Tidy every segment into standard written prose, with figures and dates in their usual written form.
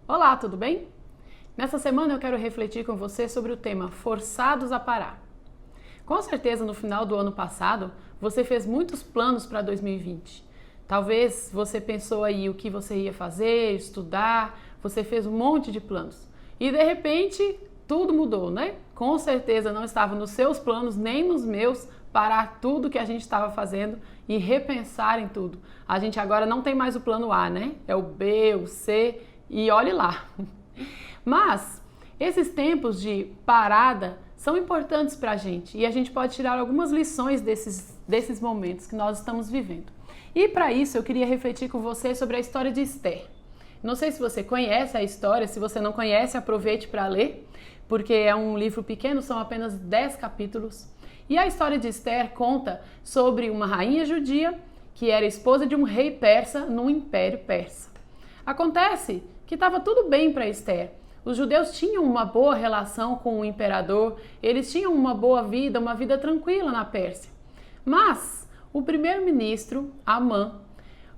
Olá, tudo bem? Nessa semana eu quero refletir com você sobre o tema Forçados a Parar. Com certeza no final do ano passado você fez muitos planos para 2020. Talvez você pensou aí o que você ia fazer, estudar, você fez um monte de planos. E de repente tudo mudou, né? Com certeza não estava nos seus planos, nem nos meus, parar tudo que a gente estava fazendo e repensar em tudo. A gente agora não tem mais o plano A, né? É o B, o C e olhe lá. Mas esses tempos de parada são importantes para a gente e a gente pode tirar algumas lições desses momentos que nós estamos vivendo. E para isso eu queria refletir com você sobre a história de Esther. Não sei se você conhece a história, se você não conhece, aproveite para ler, porque é um livro pequeno, são apenas 10 capítulos. E a história de Esther conta sobre uma rainha judia que era esposa de um rei persa no Império Persa. Acontece que estava tudo bem para Esther. Os judeus tinham uma boa relação com o imperador, eles tinham uma boa vida, uma vida tranquila na Pérsia. Mas o primeiro-ministro, Amã,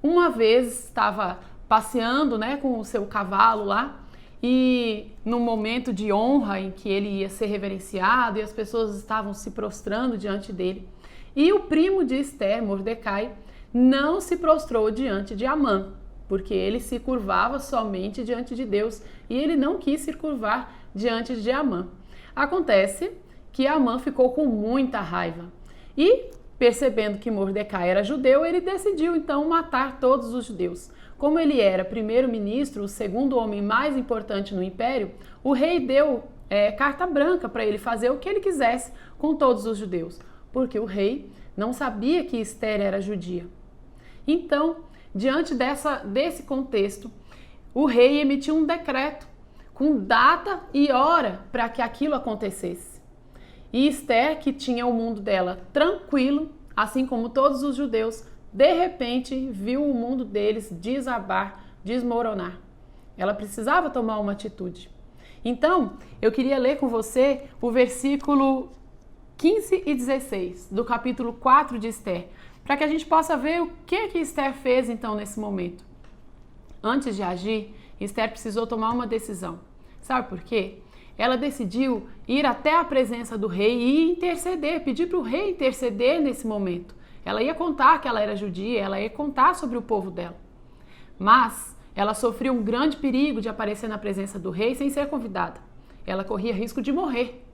uma vez estava passeando, né, com o seu cavalo lá, e num momento de honra em que ele ia ser reverenciado e as pessoas estavam se prostrando diante dele. E o primo de Esther, Mordecai, não se prostrou diante de Amã, porque ele se curvava somente diante de Deus e ele não quis se curvar diante de Amã. Acontece que Amã ficou com muita raiva e, percebendo que Mordecai era judeu, ele decidiu então matar todos os judeus. Como ele era primeiro-ministro, o segundo homem mais importante no império, o rei deu carta branca para ele fazer o que ele quisesse com todos os judeus, porque o rei não sabia que Esther era judia. Então, diante desse contexto, o rei emitiu um decreto com data e hora para que aquilo acontecesse. E Esther, que tinha o mundo dela tranquilo, assim como todos os judeus, de repente viu o mundo deles desabar, desmoronar. Ela precisava tomar uma atitude. Então, eu queria ler com você o versículo 15 e 16 do capítulo 4 de Esther, para que a gente possa ver o que Esther fez então nesse momento. Antes de agir, Esther precisou tomar uma decisão. Sabe por quê? Ela decidiu ir até a presença do rei e interceder, pedir para o rei interceder nesse momento. Ela ia contar que ela era judia, ela ia contar sobre o povo dela. Mas ela sofreu um grande perigo de aparecer na presença do rei sem ser convidada. Ela corria risco de morrer.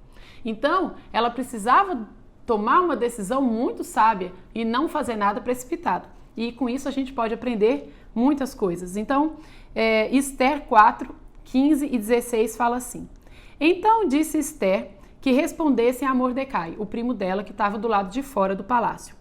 Então, ela precisava tomar uma decisão muito sábia e não fazer nada precipitado. E com isso a gente pode aprender muitas coisas. Então, Esther 4, 15 e 16 fala assim: Então disse Esther que respondessem a Mordecai, o primo dela que estava do lado de fora do palácio.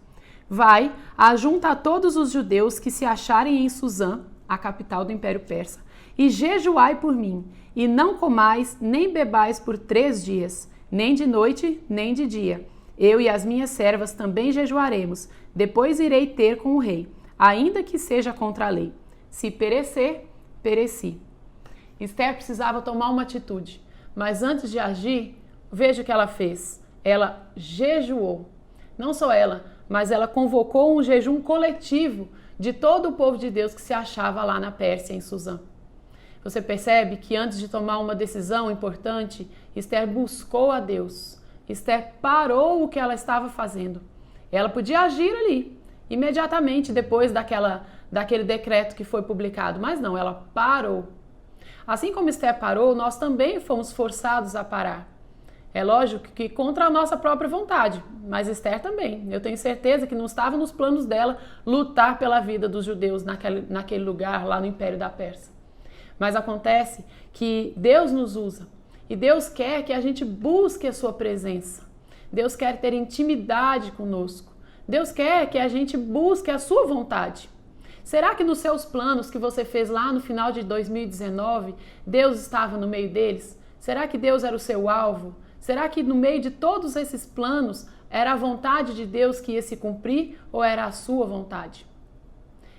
Vai, ajunta a todos os judeus que se acharem em Suzã, a capital do Império Persa, e jejuai por mim, e não comais nem bebais por 3 dias, nem de noite, nem de dia. Eu e as minhas servas também jejuaremos, depois irei ter com o rei, ainda que seja contra a lei. Se perecer, pereci. Esther precisava tomar uma atitude, mas antes de agir, veja o que ela fez. Ela jejuou. Não só ela, mas ela convocou um jejum coletivo de todo o povo de Deus que se achava lá na Pérsia, em Suzã. Você percebe que antes de tomar uma decisão importante, Esther buscou a Deus. Esther parou o que ela estava fazendo. Ela podia agir ali, imediatamente depois daquele decreto que foi publicado, mas não, ela parou. Assim como Esther parou, nós também fomos forçados a parar. É lógico que contra a nossa própria vontade, mas Esther também. Eu tenho certeza que não estava nos planos dela lutar pela vida dos judeus naquele lugar, lá no Império da Pérsia. Mas acontece que Deus nos usa e Deus quer que a gente busque a sua presença. Deus quer ter intimidade conosco. Deus quer que a gente busque a sua vontade. Será que nos seus planos que você fez lá no final de 2019, Deus estava no meio deles? Será que Deus era o seu alvo? Será que no meio de todos esses planos era a vontade de Deus que ia se cumprir ou era a sua vontade?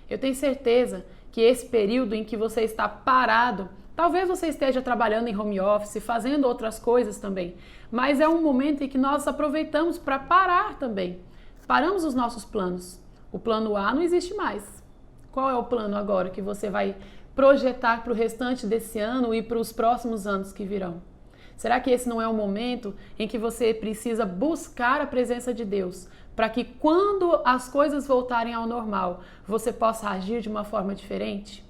Eu tenho certeza que esse período em que você está parado, talvez você esteja trabalhando em home office, fazendo outras coisas também, mas é um momento em que nós aproveitamos para parar também. Paramos os nossos planos. O plano A não existe mais. Qual é o plano agora que você vai projetar para o restante desse ano e para os próximos anos que virão? Será que esse não é o momento em que você precisa buscar a presença de Deus, para que quando as coisas voltarem ao normal, você possa agir de uma forma diferente?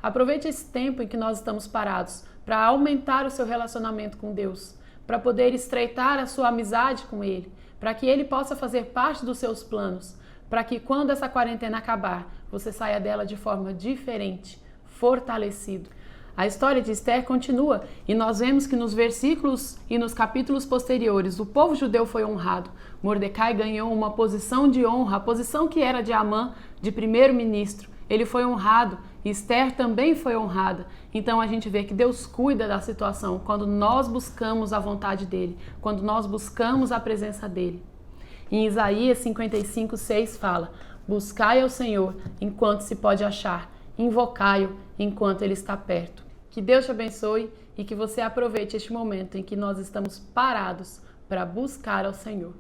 Aproveite esse tempo em que nós estamos parados para aumentar o seu relacionamento com Deus, para poder estreitar a sua amizade com Ele, para que Ele possa fazer parte dos seus planos, para que quando essa quarentena acabar, você saia dela de forma diferente, fortalecido. A história de Esther continua e nós vemos que nos versículos e nos capítulos posteriores o povo judeu foi honrado. Mordecai ganhou uma posição de honra, a posição que era de Amã, de primeiro-ministro. Ele foi honrado, Esther também foi honrada. Então a gente vê que Deus cuida da situação quando nós buscamos a vontade dele, quando nós buscamos a presença dele. Em Isaías 55:6 fala: buscai ao Senhor enquanto se pode achar, invocai-o enquanto ele está perto. Que Deus te abençoe e que você aproveite este momento em que nós estamos parados para buscar ao Senhor.